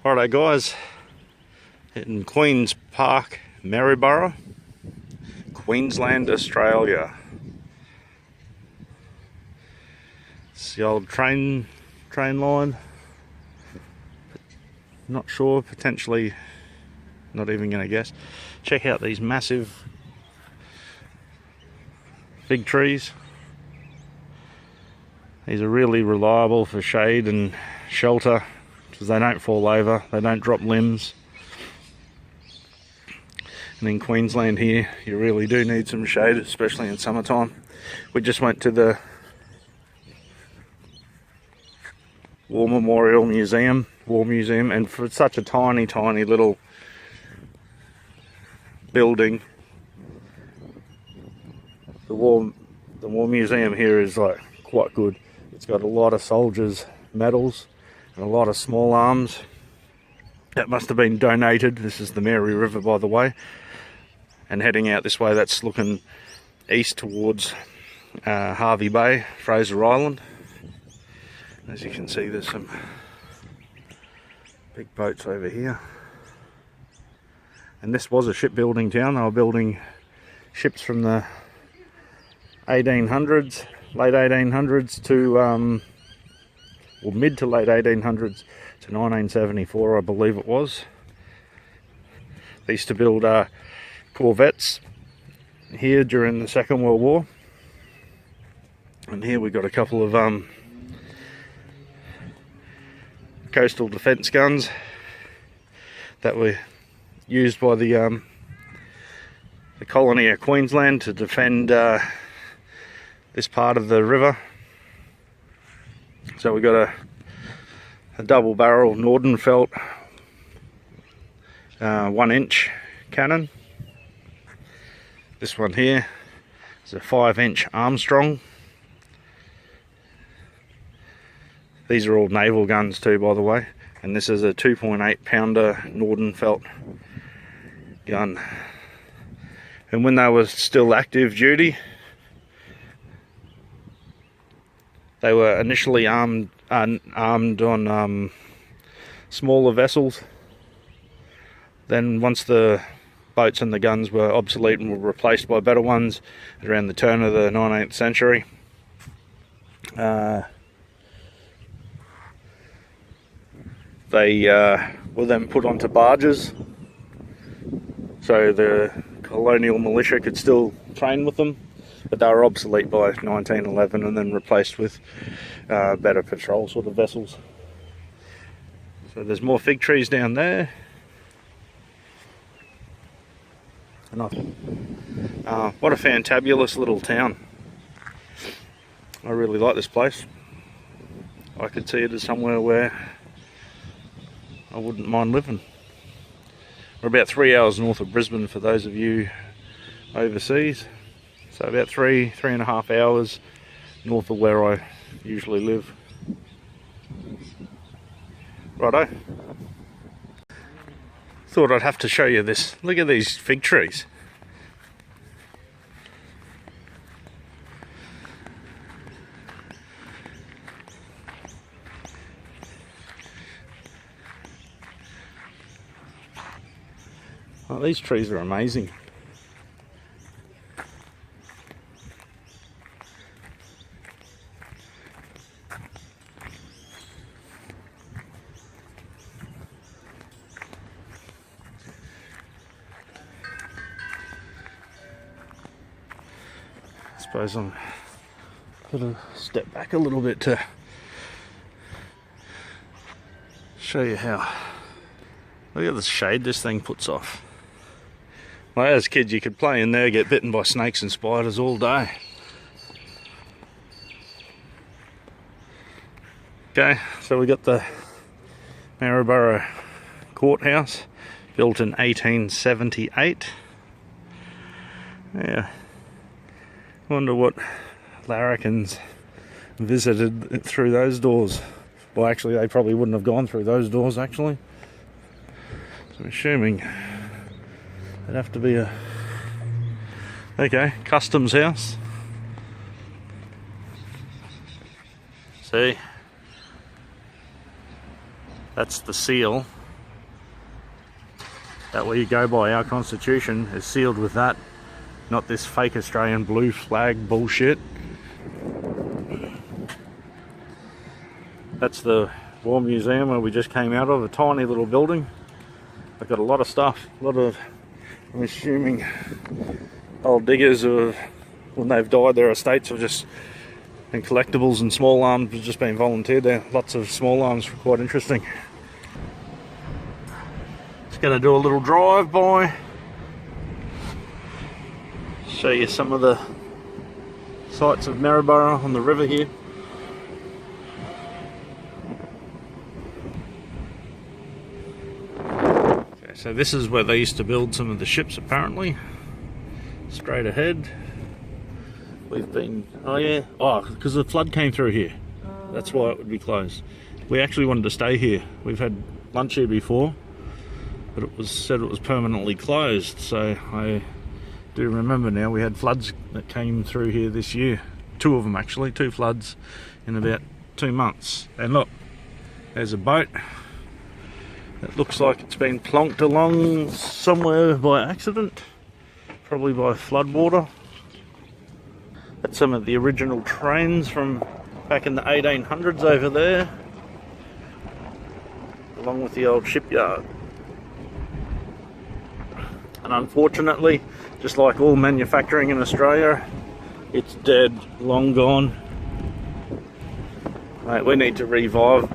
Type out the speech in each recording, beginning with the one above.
Righto guys, in Queen's Park, Maryborough, Queensland, Australia. It's the old train line. Not sure, potentially, not even going to guess. Check out these massive fig trees. These are really reliable for shade and shelter because they don't fall over, they don't drop limbs. And in Queensland here, you really do need some shade, especially in summertime. We just went to the War Museum, and for such a tiny little building, the War Museum here is like quite good. It's got a lot of soldiers' medals and a lot of small arms that must have been donated. This is the Mary River, by the way, and heading out this way, that's looking east towards Hervey Bay, Fraser Island. As you can see, there's some big boats over here, and this was a shipbuilding town. They were building ships from the 1800s, late 1800s to or mid to late 1800s to 1974, I believe it was. They used to build corvettes here during the Second World War, and here we got a couple of coastal defence guns that were used by the colony of Queensland to defend this part of the river. So we got a double barrel Nordenfelt 1-inch cannon. This one here is a 5-inch Armstrong. These are all naval guns too, by the way, and this is a 2.8 pounder Nordenfelt gun. And when they were still active duty, they were initially armed on smaller vessels. Then once the boats and the guns were obsolete and were replaced by better ones around the turn of the 19th century, they were then put onto barges, so the colonial militia could still train with them, but they were obsolete by 1911 and then replaced with better patrol sort of vessels. So there's more fig trees down there. And what a fantabulous little town. I really like this place. I could see it as somewhere where I wouldn't mind living. We're about 3 hours north of Brisbane for those of you overseas. So about three and a half hours north of where I usually live. Righto. Thought I'd have to show you this. Look at these fig trees. Oh, these trees are amazing. I suppose I'm gonna step back a little bit to show you how. Look at the shade this thing puts off. Well, as kids you could play in there, get bitten by snakes and spiders all day. Okay, so we got the Maryborough Courthouse, built in 1878. Yeah, wonder what larrikins visited through those doors. Well, actually, they probably wouldn't have gone through those doors, actually. So I'm assuming it'd have to be a... Okay, customs house. See? That's the seal that we go by, our constitution, is sealed with that, not this fake Australian blue flag bullshit. That's the War Museum where we just came out of, a tiny little building. They've got a lot of stuff, a lot of, I'm assuming, old diggers who have, when they've died, their estates have just, and collectibles and small arms have just been volunteered there. Lots of small arms, quite interesting. Just going to do a little drive by, show you some of the sights of Maryborough on the river here. Okay, so this is where they used to build some of the ships apparently. Straight ahead. We've been, oh yeah, oh, because the flood came through here. That's why it would be closed. We actually wanted to stay here. We've had lunch here before, but it was said it was permanently closed. So I do remember now we had floods that came through here this year. 2 of them actually, 2 floods in about 2 months. And look, there's a boat. It looks like it's been plonked along somewhere by accident, probably by floodwater. That's some of the original trains from back in the 1800s over there, along with the old shipyard. And unfortunately, just like all manufacturing in Australia, it's dead, long gone. Mate, we need to revive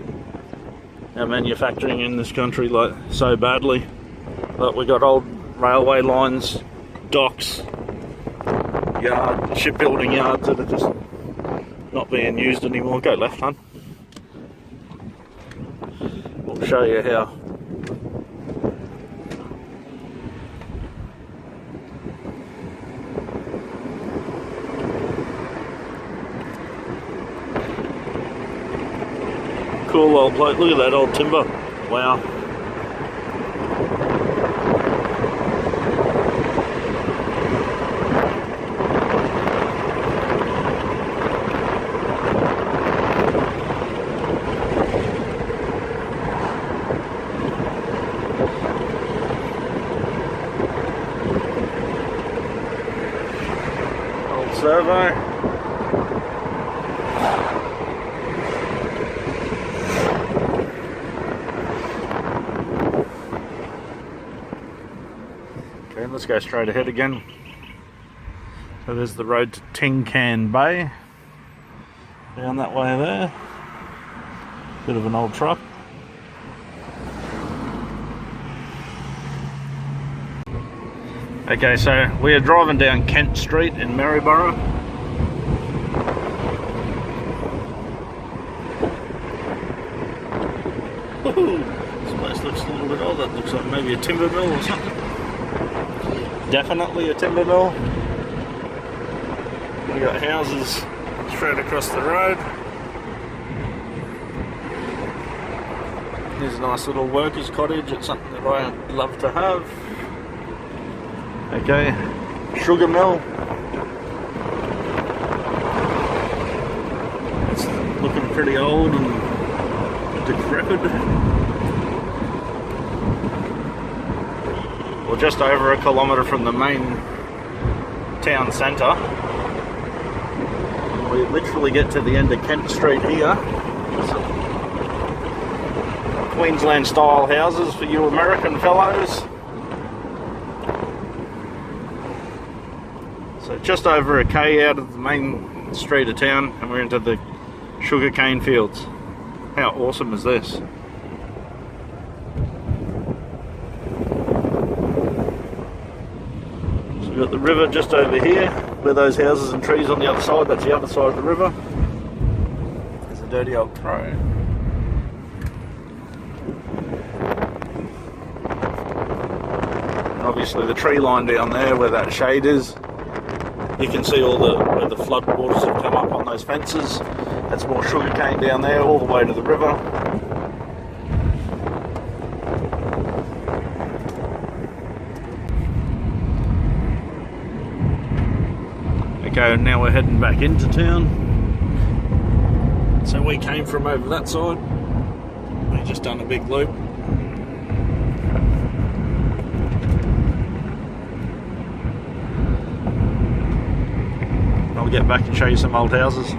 our manufacturing in this country like so badly. But we got old railway lines, docks, shipbuilding yards that are just not being used anymore. Go left, hun. We'll show you how. Cool old place. Look at that old timber. Wow. Servo. Okay, let's go straight ahead again. So there's the road to Tin Can Bay. Down that way there. Bit of an old truck. Okay, so we are driving down Kent Street in Maryborough. This place looks a little bit old. That looks like maybe a timber mill or something. Definitely a timber mill. We got houses straight across the road. Here's a nice little workers' cottage. It's something that I love to have. Okay, sugar mill. It's looking pretty old and decrepit. We're just over 1 kilometre from the main town centre. We literally get to the end of Kent Street here. Queensland style houses for you American fellows. So just over 1k out of the main street of town and we're into the sugarcane fields. How awesome is this? So we've got the river just over here, where those houses and trees on the other side, that's the other side of the river. There's a dirty old crow. And obviously the tree line down there where that shade is, you can see all where the flood waters have come up on those fences. That's more sugarcane down there, all the way to the river. Okay, now we're heading back into town. So we came from over that side. We've just done a big loop. I'll get back and show you some old houses.